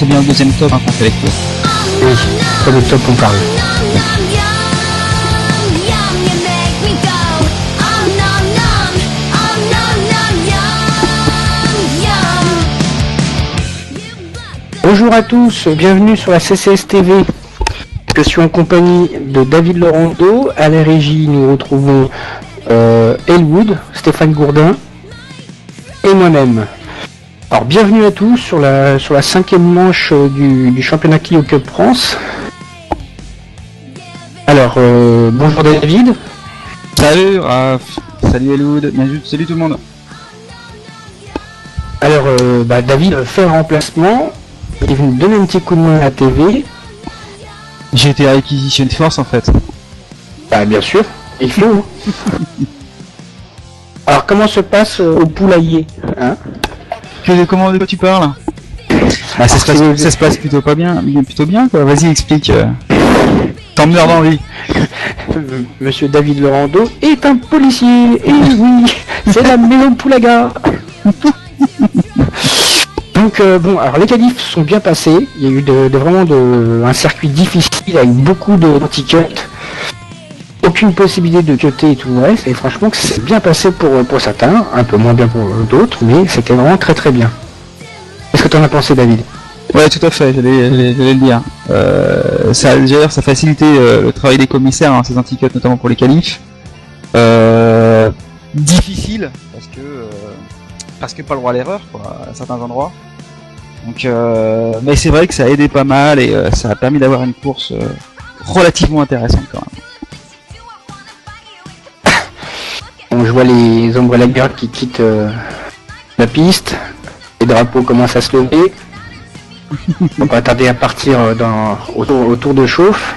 c'est bien le deuxième top qu'on fait avec toi. Oui, premier top on parle. Bonjour à tous, bienvenue sur la CCS TV. Je suis en compagnie de David Laurando. À la régie, nous retrouvons Elwood, Stéphane Gourdin et moi-même. Alors bienvenue à tous sur la 5e manche du championnat Clio Cup France. Alors bonjour David. Salut Raph, salut Elwood, salut tout le monde. Alors David fait un remplacement, il est venu donner un petit coup de main à la TV. J'ai été à Acquisition Force en fait. Bah bien sûr, il faut. Alors comment se passe au poulailler hein? Comment de quoi tu parles? Ça se passe plutôt bien quoi. Vas-y explique. T'emmerde d'envie. Monsieur David Laurando est un policier. Et oui, c'est la maison Poulaga. Donc alors les qualifs sont bien passés. Il y a eu vraiment un circuit difficile avec beaucoup d'anti-cut. Aucune possibilité de cutter et tout le reste, et franchement que c'est bien passé pour certains, un peu moins bien pour d'autres, mais c'était vraiment très très bien. Qu'est-ce que t'en as pensé David? Ouais tout à fait, j'allais le dire. Ça facilitait le travail des commissaires, hein, ces anti-cuts notamment pour les qualifs. Difficile, parce que pas le droit à l'erreur quoi, à certains endroits. Donc mais c'est vrai que ça a aidé pas mal et ça a permis d'avoir une course relativement intéressante quand même. On voit les Umbrella Girls qui quittent la piste, les drapeaux commencent à se lever. On va tarder à partir au tour de chauffe.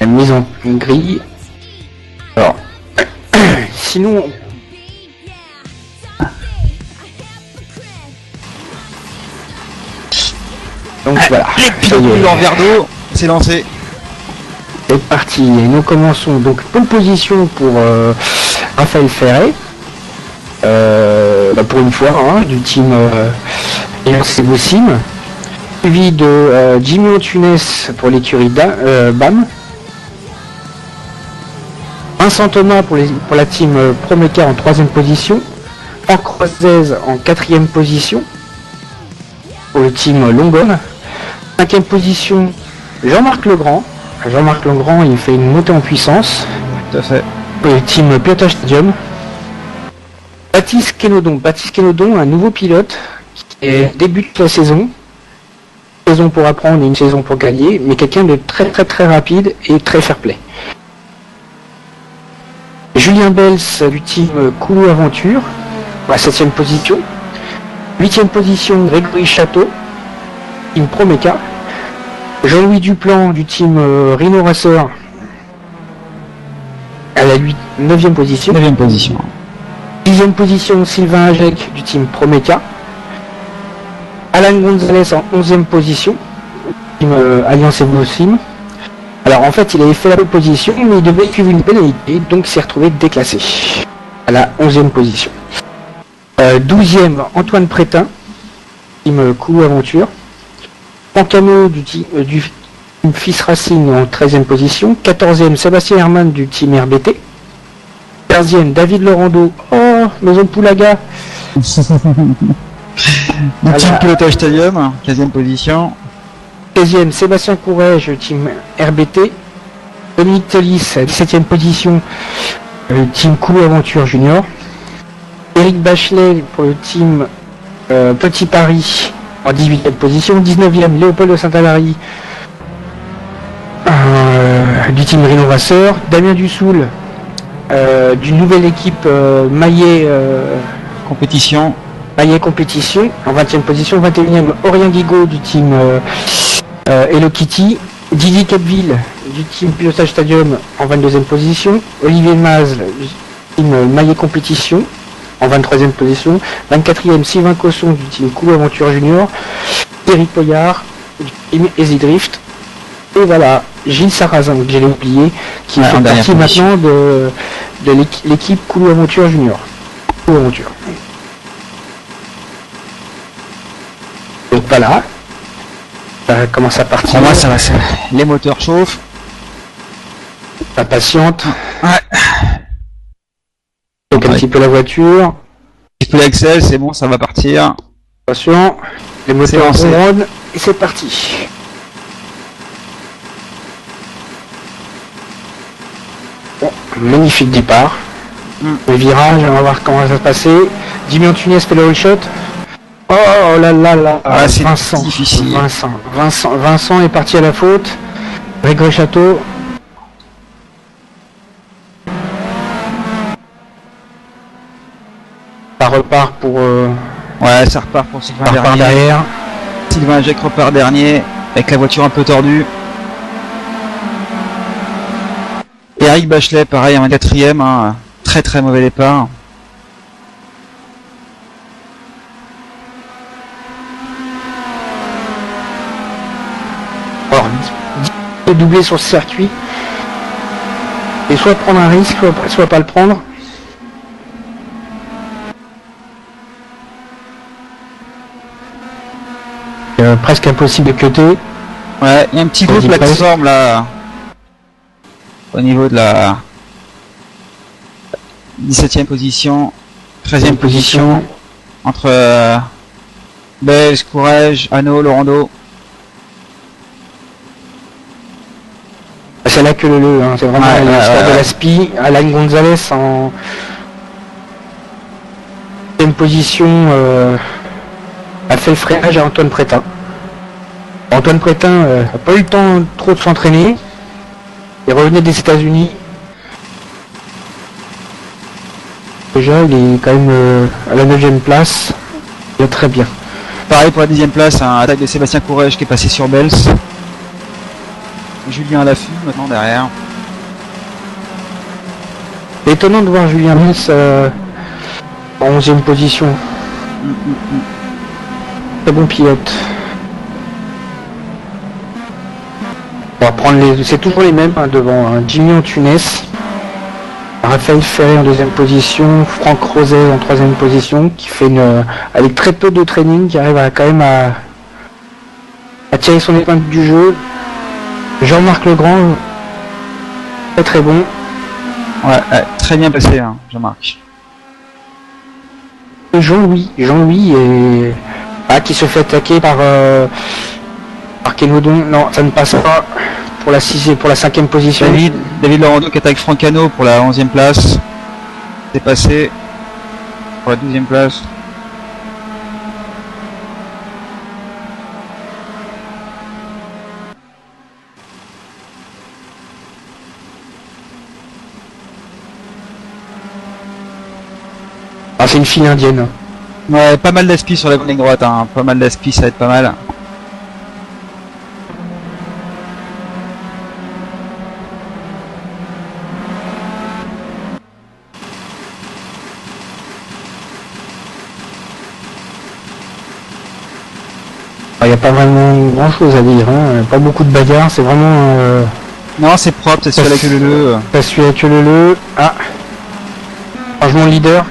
La mise en grille. Alors, sinon... Donc voilà. En verre d'eau, c'est lancé. C'est parti, et nous commençons donc pole position pour Raphaël Ferré, pour une fois, hein, du team ERC Bossim, suivi de Jimmy Antunes pour l'écurie BAM, Vincent Thomas pour la team Promecar en 3e position, Franck Rozez en 4e position pour le team Longonne, 5e position Jean-Marc Legrand, il fait une montée en puissance. Tout à fait. Pour le team Pilotage Stadium. Baptiste Quénodon, un nouveau pilote qui débute la saison. Une saison pour apprendre et une saison pour gagner, mais quelqu'un de très très très rapide et très fair-play. Julien Bels du team Coulou Aventure, à la 7e position. 8e position Grégory Château, team Promeca. Jean-Louis Duplan du team Rhino Racer à la 9e position. 10e position Sylvain Ajek du team Promeca. Alan Gonzalez en 11e position, team Alliance Evosim. Alors en fait il avait fait la pole position mais il devait suivre une pénalité donc il s'est retrouvé déclassé à la 11e position. 12e Antoine Prétin, team Coulou Aventure. Pancano du team Fils Racing en 13e position, 14e Sébastien Herman du team RBT, 15e David Laurando, Maison Poulaga, du team Pilotage Stadium, 15e position, 16e Sébastien Courrèges du team RBT, Dominique Telis, 17e position, team Coulou Aventure Junior, Eric Bachelet pour le team Petit Paris en 18e position, 19e Léopold de Saint-Alary du team Rhino Racer, Damien Dussoul d'une nouvelle équipe Maillet Compétition en 20e position, 21e Aurélien Guigaud du team Hello Kitty, Didier Capville du team Pilotage Stadium en 22e position, Olivier Maz du team Maillet Compétition en 23e position, 24e Sylvain Cosson du team Coulou Aventure Junior, Eric Poyard du team Easy Drift, et voilà, Gilles Sarrazin, que j'ai oublié, qui fait partie maintenant de l'équipe Coulou Aventure Junior. Coulou Aventure. Donc voilà. Ça commence à partir. Pour moi, ça va. Les moteurs chauffent. Ça patiente. Ouais. Donc un petit peu la voiture. Un petit peu l'accel, c'est bon, ça va partir. Attention. Les moteurs ronronnent et c'est parti. Bon, magnifique départ. Le virage, on va voir comment ça va se passer. Jimmy Antunes fait le all shot. Oh là là là. Ah, c'est Vincent, difficile. Vincent est parti à la faute. Grégory Château. Ça repart pour. Ouais, ça repart pour Sylvain repart derrière. Sylvain Jacques repart dernier avec la voiture un peu tordue. Eric Bachelet, pareil, en 4ème, hein. Très très mauvais départ. Alors, doubler sur ce circuit. Et soit prendre un risque, soit pas le prendre. Presque impossible de cutter. Ouais, il y a un petit groupe là qui se forme là. Au niveau de la 17ème position, 13ème position. Entre Belge, Courage, Hano, Laurando. C'est là que le hein. C'est vraiment l'histoire de la SPI. Alan Gonzalez en 7ème position a fait le freinage à Antoine Prétin. Antoine Prétin n'a pas eu le temps trop de s'entraîner. Il revenait des États-Unis. Déjà, il est quand même à la 9ème place. Il est très bien. Pareil pour la 10ème place, un attaque de Sébastien Courage qui est passé sur Bels. Julien Laffut maintenant derrière. Étonnant de voir Julien Bels en 11ème position. Très bon pilote. On va prendre les. C'est toujours les mêmes hein, devant hein. Jimmy Antunes, Raphaël Ferré en 2ème position, Franck Roset en 3ème position, qui fait une. Avec très peu de training, qui arrive quand même à tirer son épingle du jeu. Jean-Marc Legrand, très très bon. Ouais, très bien passé, hein, Jean-Marc. Jean-Louis et qui se fait attaquer par Kenodon. Non, ça ne passe pas pour la 5ème position. David Laurando qui attaque Francano pour la 11ème place. C'est passé pour la 12ème place. C'est une file indienne. Ouais, pas mal d'aspi sur la ligne droite, hein. Pas mal d'aspi, ça va être pas mal. Il n'y a pas vraiment grand chose à dire, hein. Pas beaucoup de bagarres, c'est vraiment. Non, c'est propre, c'est celui-là que le. C'est celui-là que le. Ah, changement de leader.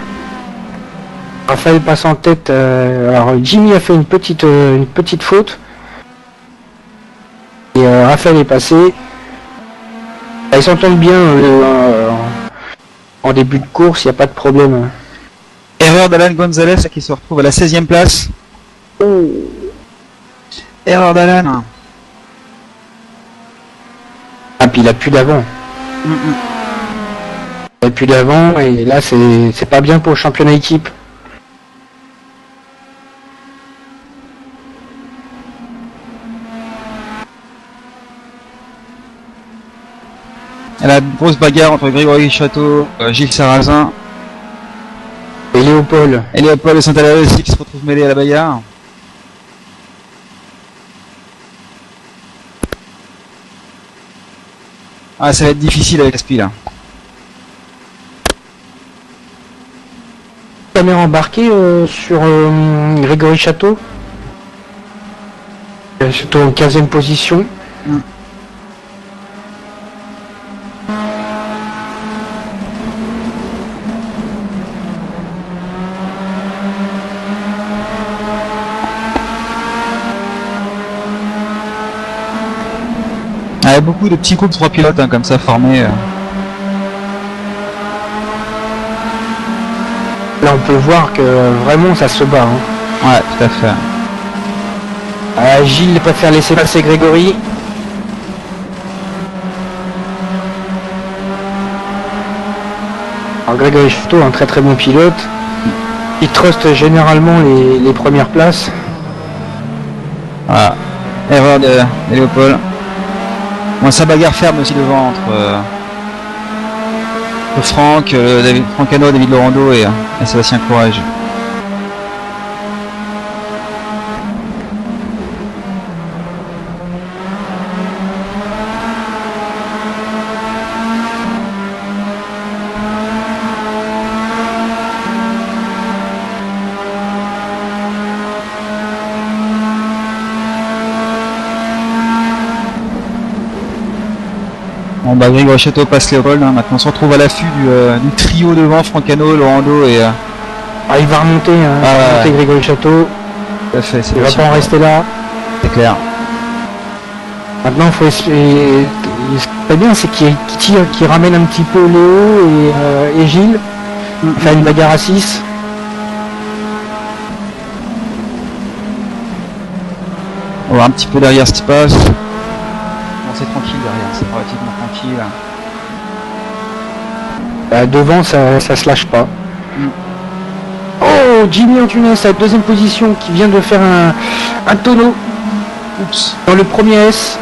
Raphaël passe en tête. Alors Jimmy a fait une petite faute. Et Raphaël est passé. Ils s'entendent bien en début de course, il n'y a pas de problème. Erreur d'Alan Gonzalez qui se retrouve à la 16ème place. Oh. Erreur d'Alan. Ah, puis il a plus d'avant. Il a plus d'avant et là c'est pas bien pour le championnat équipe. La grosse bagarre entre Grégory Château, Gilles Sarrazin et Léopold. Et Léopold et Saint-Alain aussi qui se retrouvent mêlés à la bagarre. Ah, ça va être difficile avec Aspi là. Caméra embarquée sur Grégory Château. Château en 15ème position. Ouais, beaucoup de petits groupes 3 pilotes hein, comme ça formés. Là on peut voir que vraiment ça se bat. Hein. Ouais, tout à fait. Gilles préfère laisser passer Grégory. Alors Grégory Chateau, un très très bon pilote. Il truste généralement les premières places. Voilà. Erreur de Léopold. Bon, ça bagarre ferme aussi devant entre Franck, Franck Hano, David Laurando et Sébastien Courage. Bon bah Grégory Chateau passe Léopold, hein. Maintenant on se retrouve à l'affût du trio devant, Francano, Laurando et... Ah il va remonter, hein, il va remonter Grégory Chateau. Tout à fait, il va pas en rester là. C'est clair. Maintenant il faut essayer... Ce qui est bien c'est qu'il tire, qu'il ramène un petit peu Léo et Gilles. Faire une bagarre à 6. On va voir un petit peu derrière ce qui se passe. C'est tranquille derrière, c'est relativement tranquille. Devant ça se lâche pas. Oh, Jimmy Antunes à deuxième position qui vient de faire un tonneau. Oups. Dans le premier S.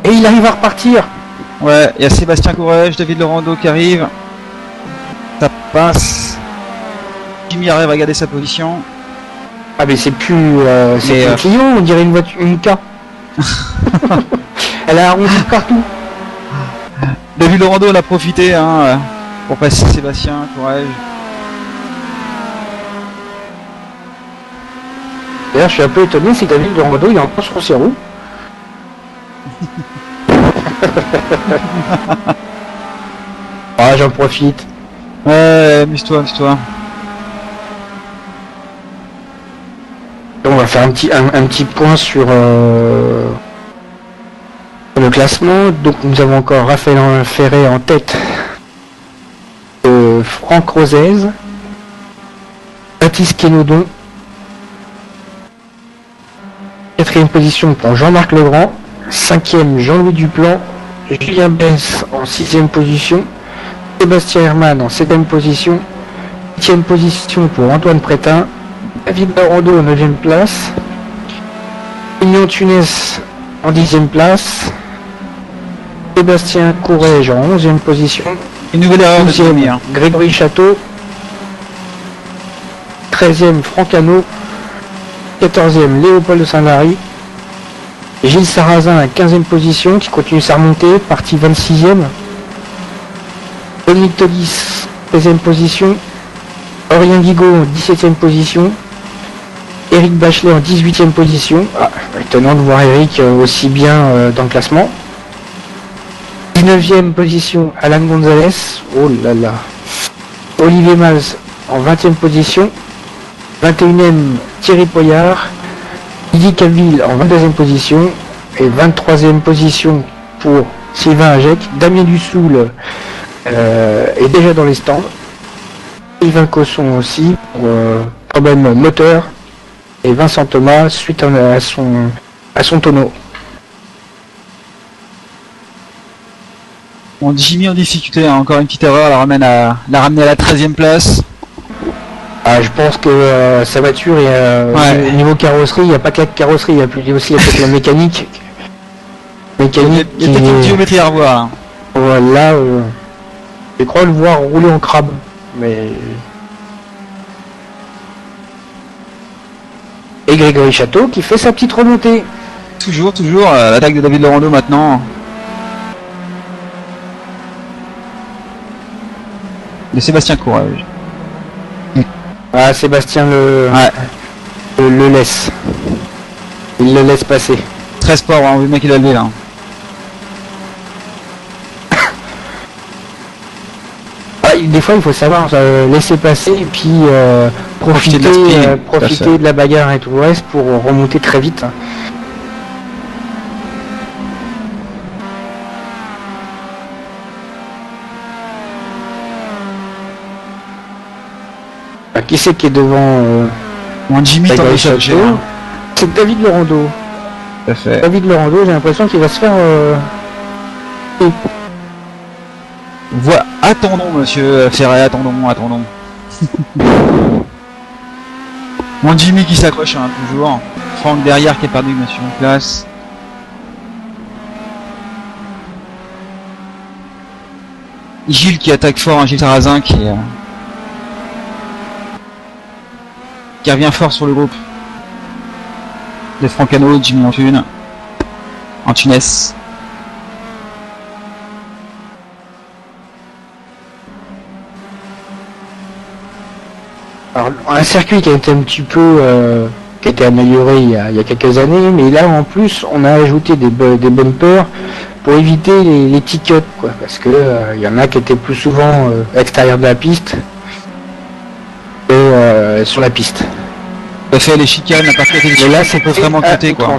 Et il arrive à repartir. Ouais, il y a Sébastien Courage, David Laurando qui arrive. Ça passe. Jimmy arrive à garder sa position. Ah mais c'est plus un Clio, on dirait une voiture, une K. Elle a arrondi partout. David Laurando en a profité hein, pour passer Sébastien Courage. D'ailleurs je suis un peu étonné, c'est que David Laurando il est encore sur ses roues. Ah j'en profite. Ouais, amuse-toi, amuse-toi. On va faire un petit point sur le classement. Donc nous avons encore Raphaël Ferré en tête, Franck Rosez, Baptiste Quénodon, 4ème position pour Jean-Marc Legrand, 5ème Jean-Louis Duplan, Julien Bess en 6ème position, Sébastien Herman en 7ème position, 8ème position pour Antoine Prétin, David Laurando en 9ème place, Mignon Tunes en 10ème place, Sébastien Courage en 11ème position, Une nouvelle erreur de Jimmy. Grégory Chateau, 13ème Franck Hano, 14ème Léopold de Saint-Lary, Gilles Sarrazin à 15ème position qui continue sa remontée, parti 26ème, Dominique Tolis 16ème position, Aurélien Guigaud en 17ème position, Eric Bachelet en 18ème position. Ah, étonnant de voir Eric aussi bien dans le classement. 19ème position Alan Gonzalez. Oh là là. Olivier Maz en 20ème position. 21ème Thierry Poyard. Didier Caville en 22ème position. Et 23ème position pour Sylvain Ajec. Damien Dussoul est déjà dans les stands. Yvan Cosson aussi pour problème moteur. Et Vincent Thomas suite à son tonneau. Bon, Jimmy en difficulté, hein. Encore une petite erreur, la ramener à la 13ème place. Ah, je pense que sa voiture est niveau carrosserie, il n'y a pas que la carrosserie, il y a plus aussi peut-être la mécanique. Il y a peut-être une géométrie à revoir. Hein. Voilà, je crois le voir rouler en crabe, mais. Et Grégory Chateau qui fait sa petite remontée. Toujours, l'attaque de David Laurando maintenant. De Sébastien Courage. Ah, Sébastien le laisse. Il le laisse passer. Très sport, on veut le mec il a levé là. Ah, des fois il faut savoir laisser passer et puis profiter, profiter de la bagarre et tout le reste pour remonter très vite. Qui c'est qui est devant Jimmy C'est David Laurando. Tout à fait. David Laurando, j'ai l'impression qu'il va se faire... Attendons, monsieur Ferret, attendons. Jimmy qui s'accroche, hein, toujours. Franck derrière qui est perdu, monsieur, en place. Gilles qui attaque fort, hein, Gilles Sarrazin qui revient fort sur le groupe de Francano, Jimmy Antunes. Alors, un circuit qui a été un petit peu qui a été amélioré il y a quelques années, mais là en plus on a ajouté des bumpers pour éviter les petits cuts, quoi, parce que il y en a qui étaient plus souvent à l'extérieur de la piste que sur la piste. Tout à fait, les chicanes, la partie des là c'est vraiment cutter, quoi.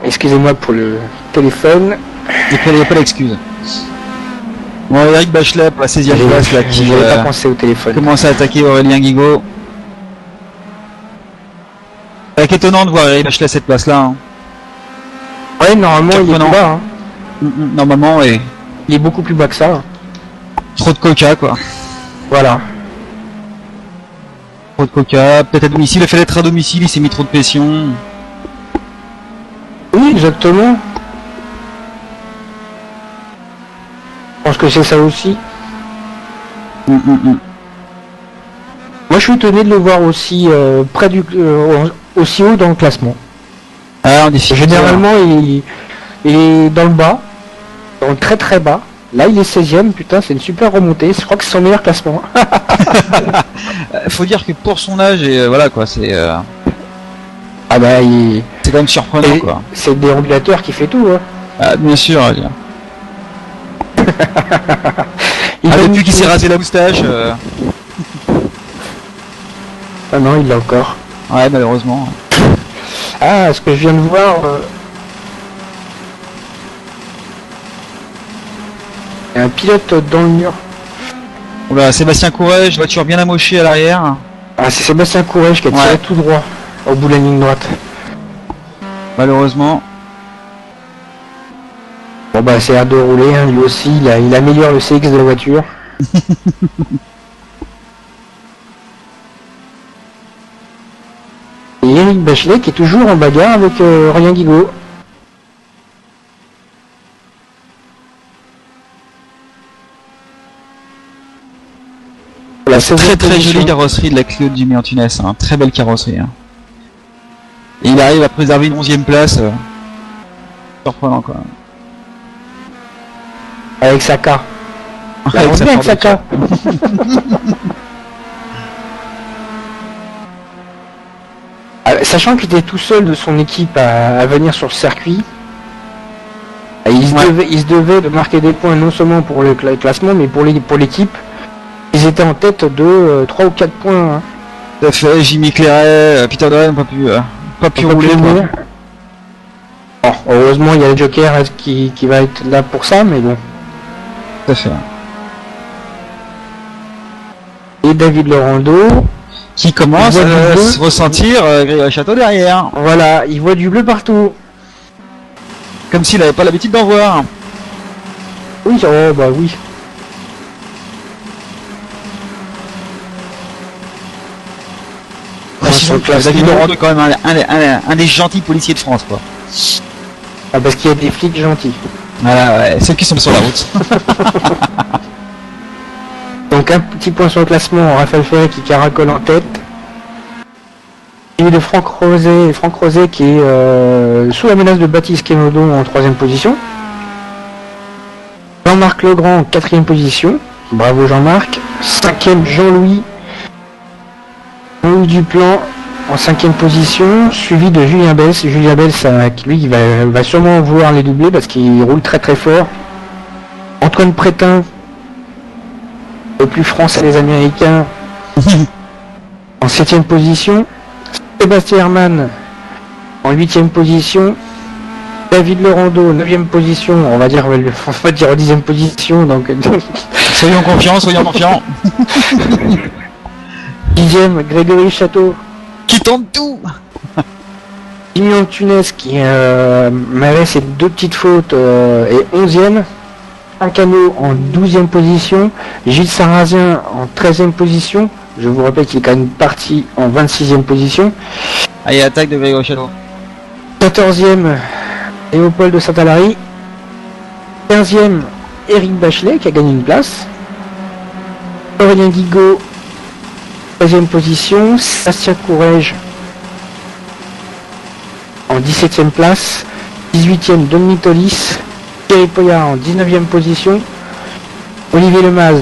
Excusez-moi pour le téléphone. Il n'y a pas d'excuse. Bon, Eric Bachelet pour la 16e place là, qui n'avais pas pensé au téléphone. Commence à attaquer Aurélien Guigaud. C'est étonnant de voir Eric Bachelet à cette place là. Hein. Ouais, normalement il est plus bas. Hein. Normalement, ouais. Il est beaucoup plus bas que ça. Trop de coca, quoi. Voilà. Trop de coca. Peut-être à domicile, il a fait l'être à domicile, il s'est mis trop de pression. Oui, exactement. Je pense que c'est ça aussi. Moi, je suis étonné de le voir aussi près du, aussi haut dans le classement. Ah, généralement, il est dans le bas, dans le très très bas. Là, il est 16e. Putain, c'est une super remontée. Je crois que c'est son meilleur classement. Faut dire que pour son âge, et voilà quoi, c'est. Ah bah, c'est quand même surprenant, quoi. C'est le déambulateur qui fait tout, hein. Ah, bien sûr. Depuis qu'il s'est rasé la moustache. Ah non, il l'a encore. Ouais, malheureusement. Ah, ce que je viens de voir. Il y a un pilote dans le mur. Oula, Sébastien Courrèges, voiture bien amochée à l'arrière. Ah, c'est Sébastien Courrèges qui a tiré tout droit au bout de la ligne droite. Malheureusement. Bon bah c'est l'air de rouler, hein. Lui aussi il améliore le CX de la voiture. Et Eric Bachelet qui est toujours en bagarre avec Aurélien Guigaud. C'est très jolie carrosserie de la Clio de Jimmy Antunes, hein. Très belle carrosserie. Hein. Et il arrive à préserver une 11e place. Surprenant, quoi. Avec Saka. Avec Saka. Sachant qu'il était tout seul de son équipe à venir sur le circuit, il se devait de marquer des points non seulement pour le classement mais pour l'équipe. Ils étaient en tête de 3 ou 4 points. Hein. Tout à fait, Jimmy Clairet, Peter Doran n'ont pas pu rouler. Bon, heureusement il y a le Joker qui va être là pour ça, mais bon. Tout à fait. Et David Laurando qui commence à se ressentir Grégory Château derrière. Voilà, il voit du bleu partout. Comme s'il n'avait pas l'habitude d'en voir. Oui, oh bah oui. David Laurando est quand même un des gentils policiers de France, quoi. Ah, parce qu'il y a des flics gentils. Voilà, ouais, ceux qui sont sur la route. Donc un petit point sur le classement, Raphaël Ferré qui caracole en tête. Et de Franck Rosé qui est sous la menace de Baptiste Quénodo en 3ème position. Jean-Marc Legrand en 4ème position. Bravo Jean-Marc. 5e Jean-Louis Duplan en 5e position, suivi de Julien Bess. Julien Bess, lui, il va sûrement vouloir les doubler parce qu'il roule très très fort. Antoine Prétin, le plus français des Américains, en 7e position. Sébastien Hermann en 8e position. David Laurando, 9e position, on va dire en 10e position, donc soyons confiants. 10e, Grégory Château. Qui tente tout. Pignon Tunes qui malgré ses 2 petites fautes est 11e. Acano en 12e position. Gilles Sarrazin en 13e position. Je vous rappelle qu'il est quand même parti en 26e position. Allez, attaque de Grégory Château. 14e, Léopold de Saint-Alary. 15e, Éric Bachelet qui a gagné une place. Aurélien Guigaud, 13e position. Sébastien Courrèges en 17e place. 18e, Dominique Tolis. Thierry Poyard en 19e position. Olivier Lemaz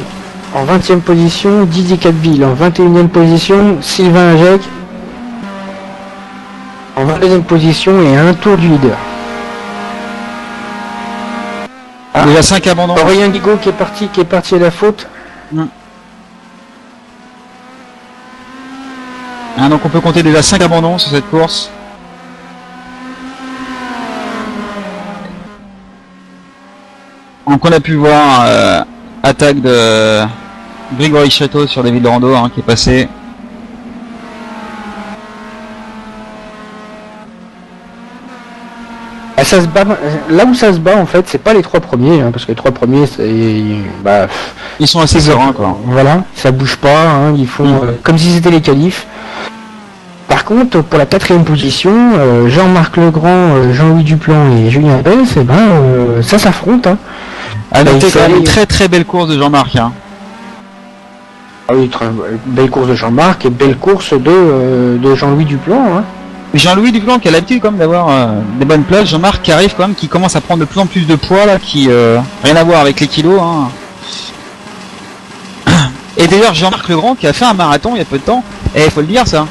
en 20e position. Didier Cadville en 21e position. Sylvain Ajec en 22e position et à un tour du leader. Déjà 5 abandons. Aurélien Guigaud qui est parti à la faute. Donc on peut compter déjà 5 abandons sur cette course. Donc on a pu voir attaque de Grégory Château sur David Laurando qui est passé. Ça se bat, là où ça se bat en fait, c'est pas les 3 premiers, parce que les 3 premiers, ils sont assez sereins quoi. Voilà, ça bouge pas, ils font comme si c'était les qualifs. Par contre, pour la 4e position, Jean-Marc Legrand, Jean-Louis Duplan et Julien Bess, ça s'affronte. À noter quand même une très très belle course de Jean-Marc. Ah oui, belle course de Jean-Marc et belle course de Jean-Louis Duplan. Jean-Louis Duplan qui a l'habitude quand même d'avoir des bonnes places. Jean-Marc qui arrive quand même, qui commence à prendre de plus en plus de poids là, qui rien à voir avec les kilos. Et d'ailleurs Jean-Marc Legrand qui a fait un marathon il y a peu de temps. Et il faut le dire ça.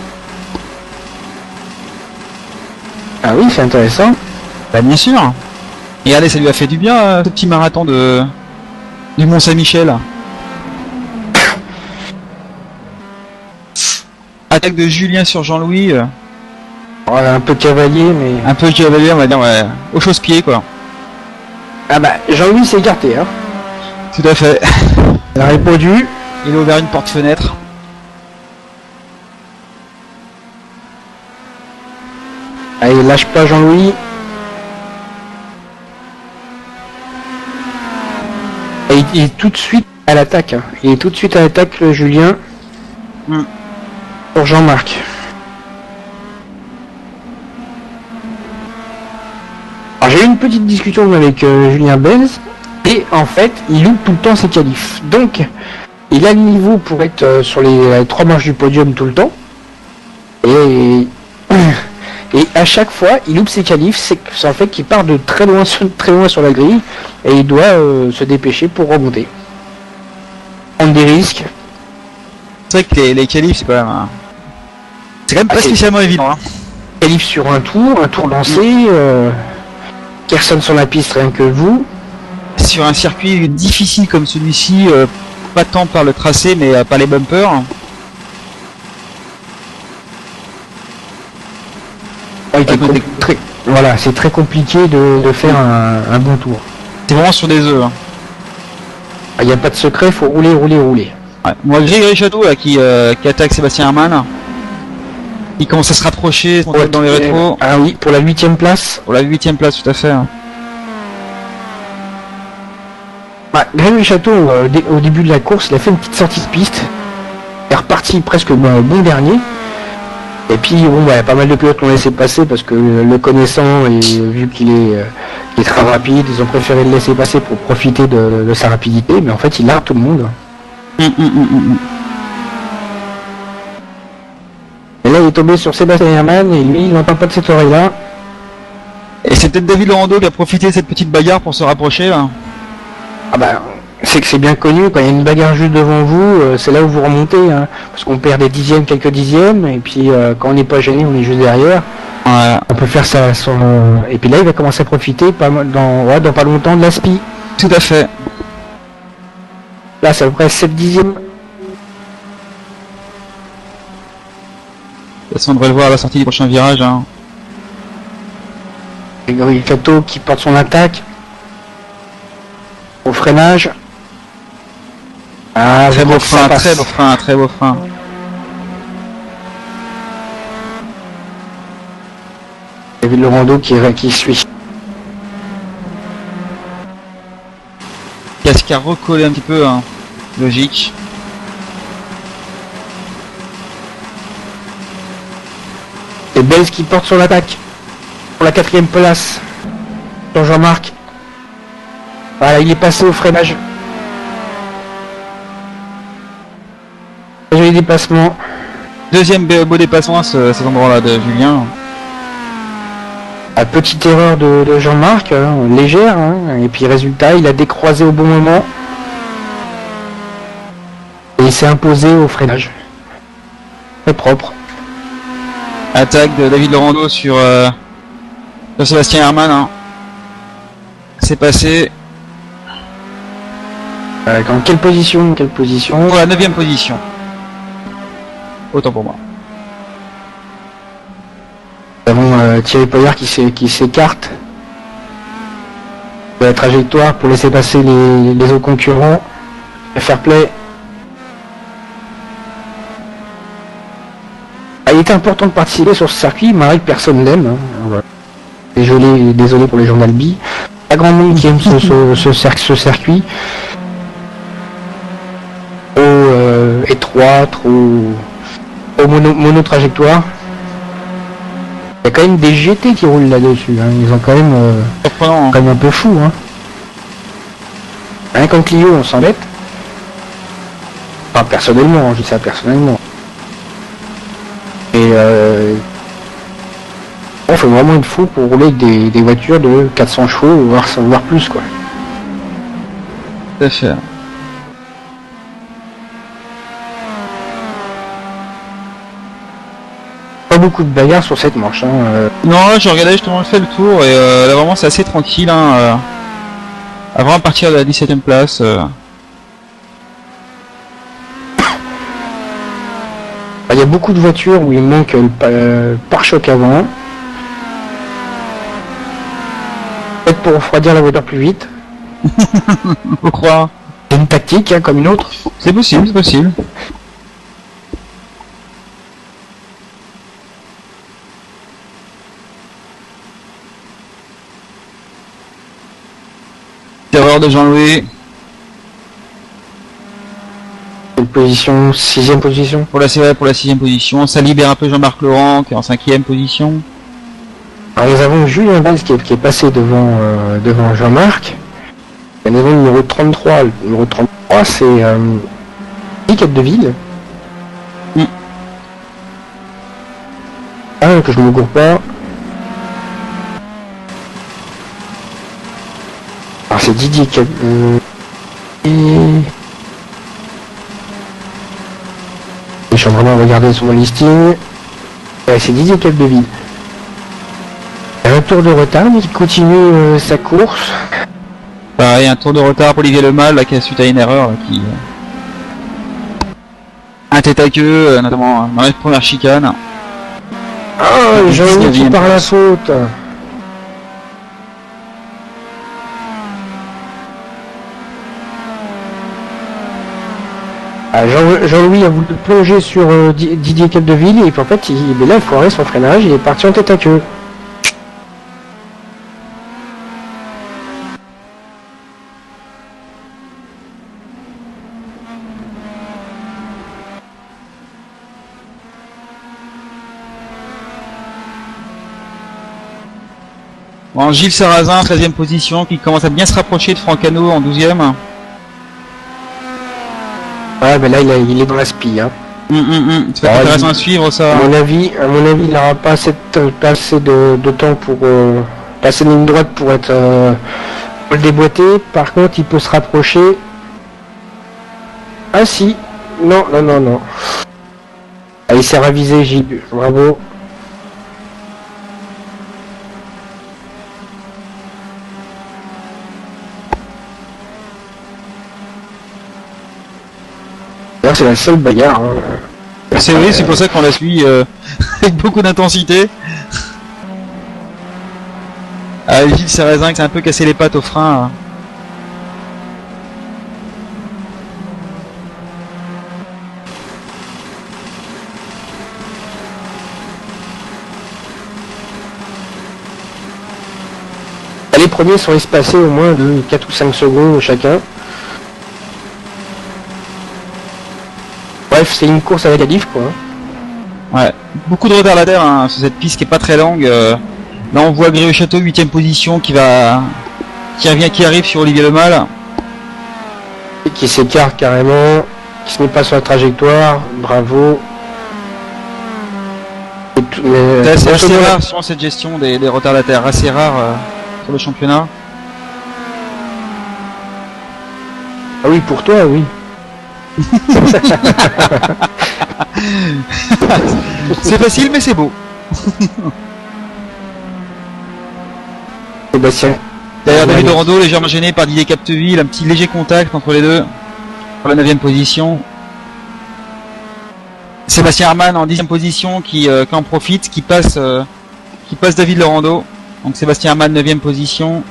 Ah oui, c'est intéressant. Bah bien sûr. Et allez, ça lui a fait du bien ce petit marathon du Mont-Saint-Michel. Attaque de Julien sur Jean-Louis. Voilà, un peu cavalier, mais... Un peu cavalier, on va dire, ouais, au chausse-pied, quoi. Ah bah, Jean-Louis s'est écarté, Tout à fait. Il a répondu. Il a ouvert une porte-fenêtre. Allez, lâche pas Jean-Louis. Et il est tout de suite à l'attaque. Il est tout de suite à l'attaque, le Julien. Pour Jean-Marc. Alors j'ai eu une petite discussion avec Julien Benz et en fait il loupe tout le temps ses qualifs. Donc il a le niveau pour être sur les 3 marches du podium tout le temps. Et à chaque fois il loupe ses qualifs, c'est en fait qu'il part de très loin sur la grille et il doit se dépêcher pour remonter. Prendre des risques. C'est vrai que les qualifs c'est quand même c'est quand même pas spécialement évident. Qualif sur un tour lancé. Personne sur la piste, rien que vous. Sur un circuit difficile comme celui-ci, pas tant par le tracé, mais par les bumpers. Voilà, c'est très compliqué de faire un bon tour. C'est vraiment sur des œufs. Il n'y a pas de secret, il faut rouler. Ouais. Moi, Grégory Château là, qui attaque Sébastien Hermann. Il commence à se rapprocher dans les rétros. Ah oui, pour la 8e place. Pour la 8e place, tout à fait. Grégory Château, au début de la course, il a fait une petite sortie de piste. Il est reparti presque bon dernier. Et puis, il y a pas mal de pilotes qui l'ont laissé passer parce que le connaissant, et vu qu'il est très rapide, ils ont préféré le laisser passer pour profiter de sa rapidité. Mais en fait, il largue tout le monde. Et là il est tombé sur Sébastien Hermann et lui il n'entend pas de cette oreille là. Et c'est peut-être David Laurando qui a profité de cette petite bagarre pour se rapprocher là. Ah bah c'est que c'est bien connu, quand il y a une bagarre juste devant vous, c'est là où vous remontez, hein, parce qu'on perd des dixièmes, quelques dixièmes, et puis quand on n'est pas gêné, on est juste derrière. Voilà. On peut faire ça sur... Et puis là, il va commencer à profiter dans pas longtemps de la SPI. Tout à fait. Là, c'est à peu près 7 dixièmes. De toute façon, on devrait le voir à la sortie du prochain virage. Hein. Grégory Cato qui porte son attaque. Au freinage. Ah, Très beau ça frein, passe. très beau frein, très beau frein. David Laurando qui suit. Casque à recoller un petit peu, hein. Logique. Et Belz qui porte son attaque. Pour la 4ème place. Sur Jean-Marc. Voilà, il est passé au freinage. Joli dépassement. Deuxième beau dépassement à cet endroit-là de Julien. La petite erreur de Jean-Marc, légère, hein, et puis résultat, il a décroisé au bon moment. Et il s'est imposé au freinage. Très propre. Attaque de David Laurando sur Sébastien Hermann. Hein. C'est passé En quelle position pour la 9ème position. Autant pour moi. Nous avons Thierry Poyard qui s'écarte de la trajectoire pour laisser passer les autres concurrents. Fair play. Il était important de participer sur ce circuit, malgré que personne l'aime. Hein. Voilà. Désolé pour les gens d'Albi. Pas grand monde qui aime ce circuit. Trop étroit, trop mono-trajectoire. Il y a quand même des GT qui roulent là-dessus. Hein. Ils ont quand même, Surprenant, hein. quand même un peu fou. Hein. Rien qu'en Clio, on s'embête. Enfin, personnellement, je dis ça personnellement. Et on fait vraiment une fou pour rouler avec des voitures de 400 chevaux, voire plus, quoi. Tout à fait. Pas beaucoup de bagarres sur cette manche. Hein. Non, là, je regardais justement, je fais le tour et là vraiment c'est assez tranquille. Hein, avant à partir de la 17ème place. Il y a beaucoup de voitures où il manque le pare-choc avant. Peut-être pour refroidir la voiture plus vite. Faut croire. C'est une tactique, hein, comme une autre. C'est possible, c'est possible. Erreur de Jean-Louis. Quelle position? 6ème position. Pour la 6ème position. Ça libère un peu Jean-Marc Laurent qui est en 5ème position. Alors nous avons Julien Belz qui est passé devant Jean-Marc. Et nous avons le numéro 33. Le numéro 33 c'est Cap de Ville. Ah, que je ne me gourre pas. Alors c'est Didier Cap... Je suis en train de regarder sur mon listing. Ouais, c'est Didier Capdeville. Un tour de retard, mais il continue sa course. Pareil, un tour de retard pour Olivier Lemal là, qui a suite à une erreur là, qui un tête à queue, notamment dans la première chicane. Ah, Jean-Louis qui part la faute. Jean-Louis a voulu plonger sur Didier Capdeville et puis en fait il a foiré son freinage, il est parti en tête à queue. Bon, Gilles Sarrazin, 13ème position, qui commence à bien se rapprocher de Franck Hano en 12ème. Ouais, mais là il est dans la SPI. Hein. C'est intéressant à suivre ça. À mon avis, il n'aura pas assez de temps pour passer une ligne droite pour être le déboîter. Par contre, il peut se rapprocher Ah si. Non, non, non, non. Ah, il s'est ravisé, Gilles. Bravo. C'est la seule bagarre. Hein. C'est vrai, c'est pour ça qu'on la suit avec beaucoup d'intensité. Ah, Gilles Sarrazin qui s'est un peu cassé les pattes au frein. Hein. Les premiers sont espacés au moins de 4 ou 5 secondes chacun. Bref, c'est une course avec la diff quoi. Ouais, beaucoup de retardataires hein, sur cette piste qui est pas très longue. Là on voit Gréeux Château 8ème position qui arrive sur Olivier Lemal. Et qui s'écarte carrément, qui se met pas sur la trajectoire, bravo. C'est assez rare sur cette gestion des retardataires, assez rare sur le championnat. Ah oui, pour toi, oui. C'est facile mais c'est beau. Sébastien. D'ailleurs David Laurando légèrement gêné par Didier Capteville, un petit léger contact entre les deux pour la 9ème position. Sébastien Hermann en 10ème position qui en profite, qui passe David Laurando. Donc Sébastien Hermann 9ème position.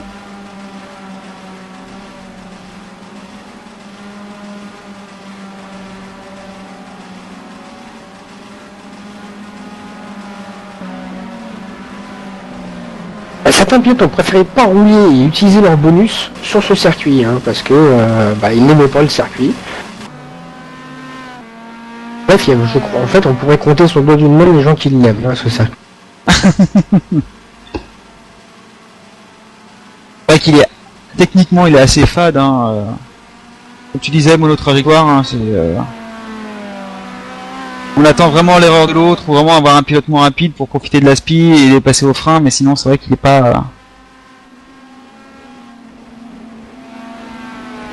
Certains pilotes ont préféré pas rouler et utiliser leur bonus sur ce circuit, hein, parce que ils n'aimaient pas le circuit. Bref, je crois, en fait, on pourrait compter sur le doigt d'une main les gens qui l'aiment, hein, ce circuit. Ouais, techniquement il est assez fade. Hein, comme tu disais, monotrajectoire, hein, c'est. On attend vraiment l'erreur de l'autre, ou vraiment avoir un pilotement rapide pour profiter de la spi et les passer au frein, mais sinon c'est vrai qu'il est pas.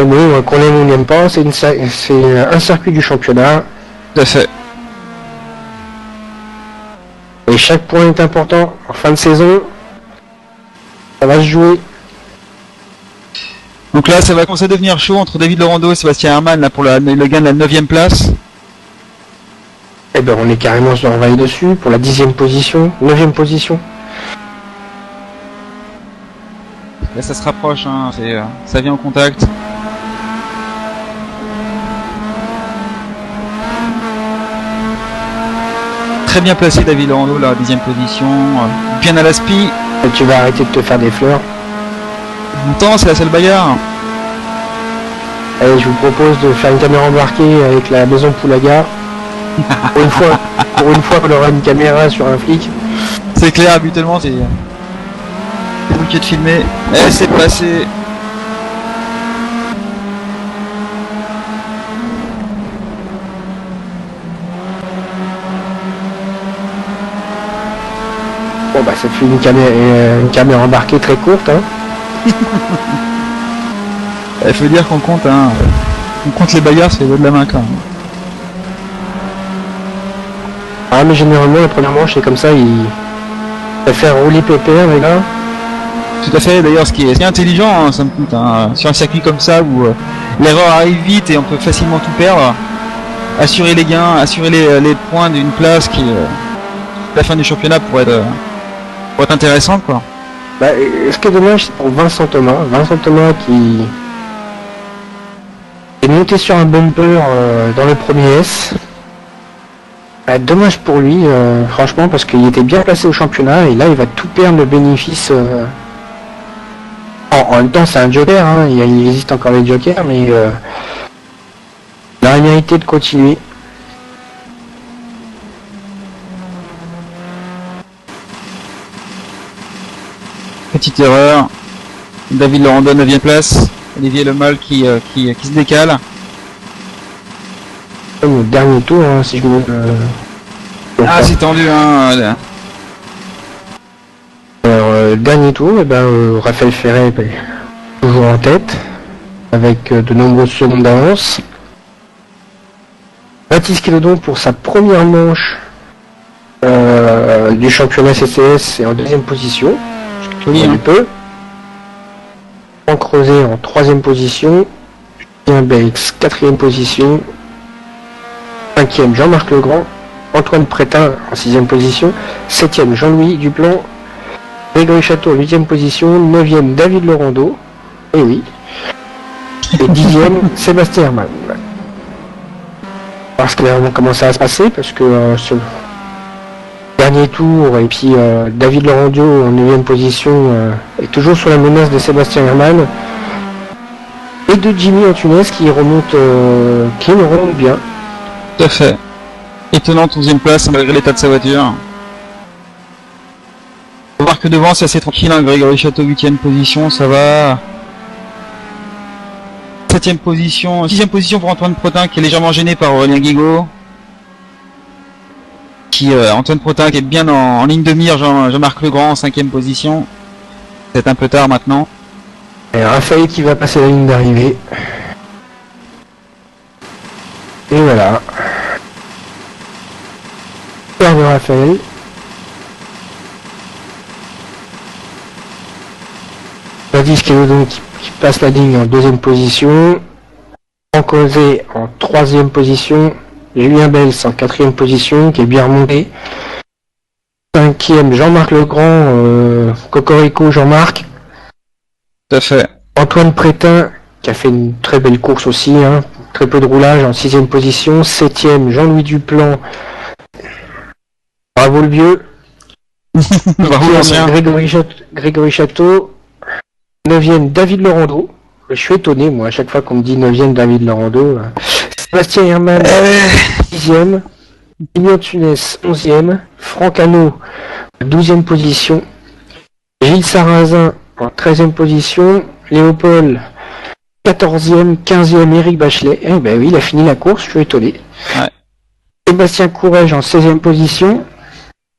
Bon, qu'on aime ou n'aime pas, c'est un circuit du championnat. Tout à fait. Et chaque point est important. En fin de saison, ça va se jouer. Donc là, ça va commencer à devenir chaud entre David Laurando et Sébastien Hermann là pour le gain de la 9ème place. Eh ben, on est carrément sur envahi dessus pour la 10ème position, 9ème position. Là, ça se rapproche, hein, ça vient en contact. Très bien placé David Laurando, là, 10ème position, bien à la spi. Et tu vas arrêter de te faire des fleurs. Longtemps, c'est la seule bagarre. Allez, je vous propose de faire une caméra embarquée avec la maison Poulaga. pour une fois, on aura une caméra sur un flic. C'est clair, habituellement, c'est vous qui êtes filmé. Eh, c'est passé. Bon bah ça fait une caméra embarquée très courte, hein. Il faut dire qu'on compte, hein. On compte les bagarres, c'est les doigts de la main quand même. Ah mais généralement la première manche c'est comme ça, il préfère rouler pépère les gars. Tout à fait, d'ailleurs ce qui est intelligent, hein, ça me coûte, hein, sur un circuit comme ça où l'erreur arrive vite et on peut facilement tout perdre, assurer les gains, assurer les points d'une place qui la fin du championnat pourrait être intéressante quoi. Bah, ce qui est dommage c'est pour Vincent Thomas qui est monté sur un bumper dans le premier S. Bah, dommage pour lui, franchement, parce qu'il était bien placé au championnat et là il va tout perdre le bénéfice. En même temps, c'est un joker, hein, il existe encore les jokers, mais il aurait mérité de continuer. Petite erreur. David Laurando 9ème place. Olivier Lemal qui se décale. Comme le dernier tour, hein, si je me. Ah, c'est tendu, hein. Là. Alors, le dernier tour, eh ben, Raphaël Ferret toujours en tête, avec de nombreuses secondes d'avance. Baptiste Kelodon pour sa première manche du championnat CCS est en deuxième position. Joli, hein. Peu. Franck Creuset en troisième position. Julien Belx, quatrième position. Cinquième, Jean-Marc Legrand. Antoine Prétin en sixième position. Septième, Jean-Louis Duplan. Grégory Château en huitième position. Neuvième, David Laurando. Et oui. Et dixième, Sébastien Hermann. Parce qu'il a vraiment commencé à se passer, parce que ce dernier tour, et puis David Laurando en 9ème position est toujours sur la menace de Sébastien Hermann et de Jimmy Antunes qui remonte bien. Tout à fait. Étonnante 11ème place malgré l'état de sa voiture. On voir que devant c'est assez tranquille, hein. Grégory Château 8ème position, ça va. 7ème position, 6ème position pour Antoine Protin qui est légèrement gêné par Aurélien Guigaud. Antoine Protin qui est bien en ligne de mire, Jean-Marc Legrand en 5ème position. C'est un peu tard maintenant. Et Raphaël qui va passer la ligne d'arrivée. Et voilà. Père de Raphaël. Baptiste Kelodon qui passe la ligne en 2ème position. Franck Creuset en 3ème position. Julien Bels en 4ème position, qui est bien remonté. 5ème, Jean-Marc Legrand, Cocorico Jean-Marc. Tout à fait. Antoine Prétin, qui a fait une très belle course aussi, hein. Très peu de roulage en 6ème position. 7ème, Jean-Louis Duplan. Bravo le vieux. Bravo l'ancien. Grégory Château. 9ème, David Laurando. Je suis étonné, moi, à chaque fois qu'on me dit 9ème, David Laurando. Sébastien Hermann, 10ème, Jimmy Antunes, 11ème, Franck Hano, 12ème position, Gilles Sarrazin en 13ème position, Léopold, 14ème, 15ème, Éric Bachelet. Eh ben oui, il a fini la course, je suis étonné. Ouais. Sébastien Courrèges en 16ème position,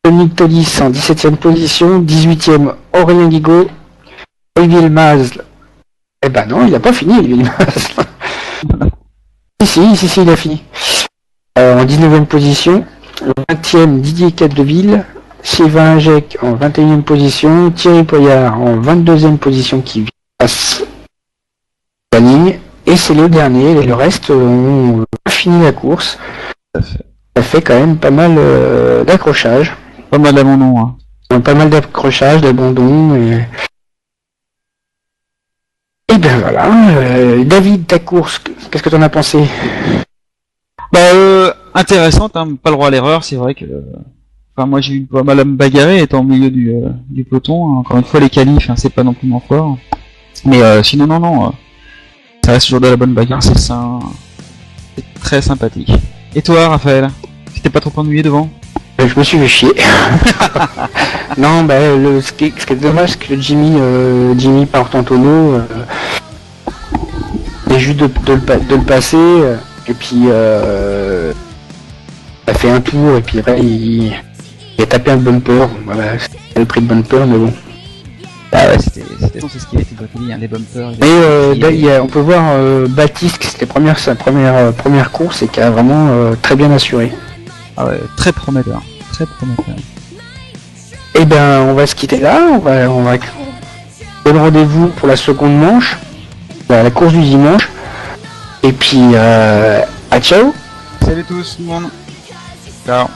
Dominique Todis en 17ème position, 18ème, Aurélien Guigaud, Olivier Mazle. Eh ben non, il n'a pas fini, Olivier Mazle. Si, il a fini. En 19ème position, 20ème Didier Cadeville, Sylvain Ingec en 21ème position, Thierry Poyard en 22ème position qui passe la ligne, et c'est le dernier, et le reste ont fini la course. Ça fait quand même pas mal d'accrochage. Pas mal d'abandon, hein. Pas mal d'accrochage, d'abandon, et ben voilà. David, ta course, qu'est-ce que t'en as pensé? Intéressante, hein, pas le droit à l'erreur, c'est vrai que... Enfin, moi j'ai eu pas mal à me bagarrer étant au milieu du peloton, hein. Encore une fois les qualifs, hein, c'est pas non plus mon fort. Mais sinon non, ça reste toujours de la bonne bagarre, c'est ça. C'est très sympathique. Et toi Raphaël, tu t'es pas trop ennuyé devant? Je me suis fait chier. Non, ce qui est dommage, c'est que Jimmy part en tonneau. Et juste de le passer, et puis il a fait un tour, et puis après il a tapé un bumper. Voilà, c'est le prix de bumper, mais bon. Ah ouais, c'est ce qu'il était dit, hein, les bumpers. Et on peut voir Baptiste, qui c'était sa première course, et qui a vraiment très bien assuré. Ah ouais, très prometteur, très prometteur. Et ben on va se quitter là, on va donner rendez-vous pour la seconde manche, la course du dimanche. Et puis à ciao. Salut tous tout le monde. Ciao.